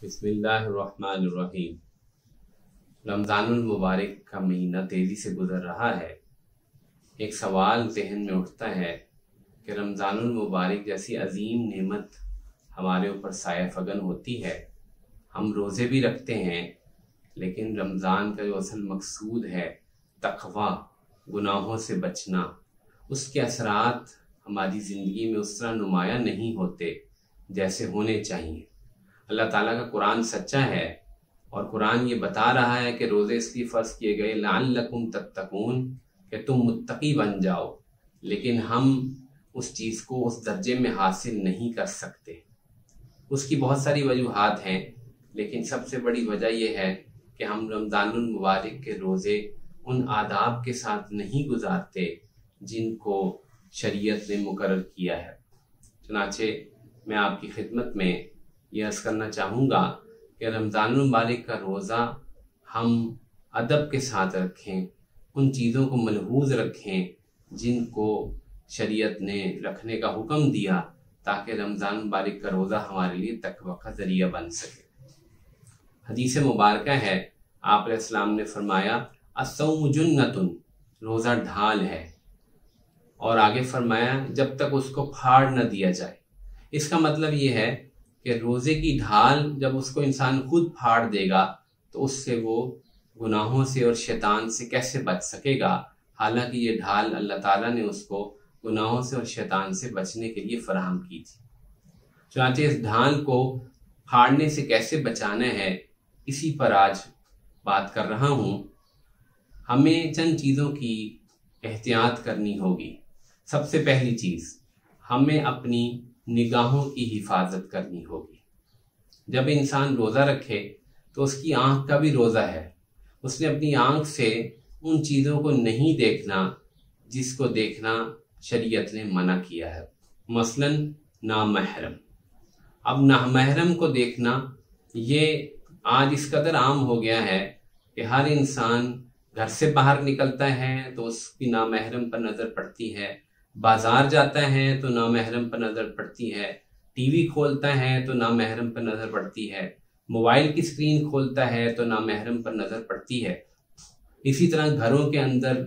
بسم اللہ الرحمن الرحیم۔ رمضان المبارک کا مہینہ تیزی سے گزر رہا ہے۔ ایک سوال ذہن میں اٹھتا ہے کہ رمضان المبارک جیسی عظیم نعمت ہمارے اوپر سایہ فگن ہوتی ہے، ہم روزے بھی رکھتے ہیں، لیکن رمضان کا جو اصل مقصود ہے تقویٰ، گناہوں سے بچنا، اس کے اثرات ہماری زندگی میں اس طرح نمایاں نہیں ہوتے جیسے ہونے چاہیے۔ اللہ تعالیٰ کا قرآن سچا ہے اور قرآن یہ بتا رہا ہے کہ روزے اس لیے فرض کیے گئے لعلکم تتقون، کہ تم متقی بن جاؤ، لیکن ہم اس چیز کو اس درجے میں حاصل نہیں کر سکتے۔ اس کی بہت ساری وجوہات ہیں، لیکن سب سے بڑی وجہ یہ ہے کہ ہم رمضان المبارک کے روزے ان آداب کے ساتھ نہیں گزارتے جن کو شریعت نے مقرر کیا ہے۔ چنانچہ میں آپ کی خدمت میں یہ عرض کرنا چاہوں گا کہ رمضان المبارک کا روزہ ہم ادب کے ساتھ رکھیں، ان چیزوں کو ملحوظ رکھیں جن کو شریعت نے رکھنے کا حکم دیا، تاکہ رمضان المبارک کا روزہ ہمارے لیے تقویٰ کا ذریعہ بن سکے۔ حدیث مبارکہ ہے، آپ علیہ السلام نے فرمایا الصوم جنۃ، روزہ ڈھال ہے، اور آگے فرمایا جب تک اس کو پھاڑ نہ دیا جائے۔ اس کا مطلب یہ ہے کہ روزے کی ڈھال جب اس کو انسان خود پھاڑ دے گا تو اس سے وہ گناہوں سے اور شیطان سے کیسے بچ سکے گا، حالانکہ یہ ڈھال اللہ تعالیٰ نے اس کو گناہوں سے اور شیطان سے بچنے کے لیے فراہم کی تھی۔ چنانچہ اس ڈھال کو پھاڑنے سے کیسے بچانا ہے، اسی پر آج بات کر رہا ہوں۔ ہمیں چند چیزوں کی احتیاط کرنی ہوگی۔ سب سے پہلی چیز، ہمیں اپنی نگاہوں کی حفاظت کرنی ہوگی۔ جب انسان روزہ رکھے تو اس کی آنکھ کا بھی روزہ ہے، اس نے اپنی آنکھ سے ان چیزوں کو نہیں دیکھنا جس کو دیکھنا شریعت نے منع کیا ہے، مثلا نامحرم۔ اب نامحرم کو دیکھنا یہ آج اس قدر عام ہو گیا ہے کہ ہر انسان گھر سے باہر نکلتا ہے تو اس کی نامحرم پر نظر پڑتی ہے، بازار جاتا ہے تو نامحرم پر نظر پڑتی ہے، ٹی وی کھولتا ہے تو نامحرم پر نظر پڑتی ہے، موبائل کی اسکرین کھولتا ہے تو نامحرم پر نظر پڑتی ہے۔ اسی طرح گھروں کے اندر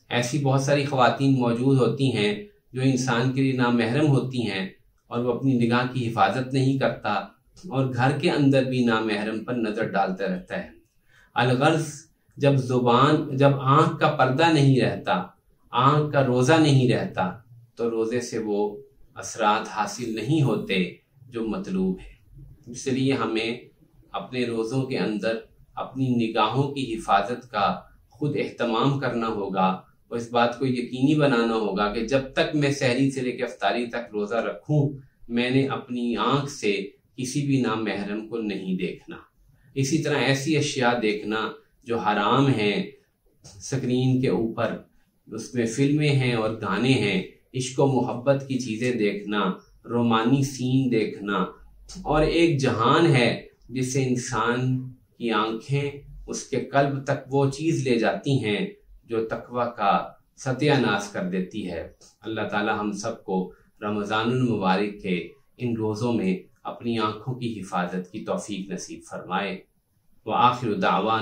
ایسی بہت ساری خواتین موجود ہوتی ہیں جو انسان کے لیے نامحرم ہوتی ہیں اور وہ اپنی نگاہ کی حفاظت نہیں کرتا، اور گھر کے اندر بھی نامحرم پر نظر ڈالتا رہتا ہے۔ الغرض جب آنکھ کا پردہ نہیں رہتا، آنکھ کا روزہ نہیں رہتا، تو روزے سے وہ اثرات حاصل نہیں ہوتے جو مطلوب ہے۔ اس لیے ہمیں اپنے روزوں کے اندر اپنی نگاہوں کی حفاظت کا خود اہتمام کرنا ہوگا، اور اس بات کو یقینی بنانا ہوگا کہ جب تک میں سحری سے لے کے افطاری تک روزہ رکھوں، میں نے اپنی آنکھ سے کسی بھی نامحرم کو نہیں دیکھنا۔ اسی طرح ایسی اشیاء دیکھنا جو حرام ہیں، سکرین کے اوپر اس میں فلمیں ہیں اور گانے ہیں، عشق و محبت کی چیزیں دیکھنا، رومانی سین دیکھنا، اور ایک جہان ہے جس سے انسان کی آنکھیں اس کے قلب تک وہ چیز لے جاتی ہیں جو تقویٰ کا ستیہ ناش کر دیتی ہے۔ اللہ تعالی ہم سب کو رمضان المبارک کے ان روزوں میں اپنی آنکھوں کی حفاظت کی توفیق نصیب فرمائے۔ وآخر دعوانا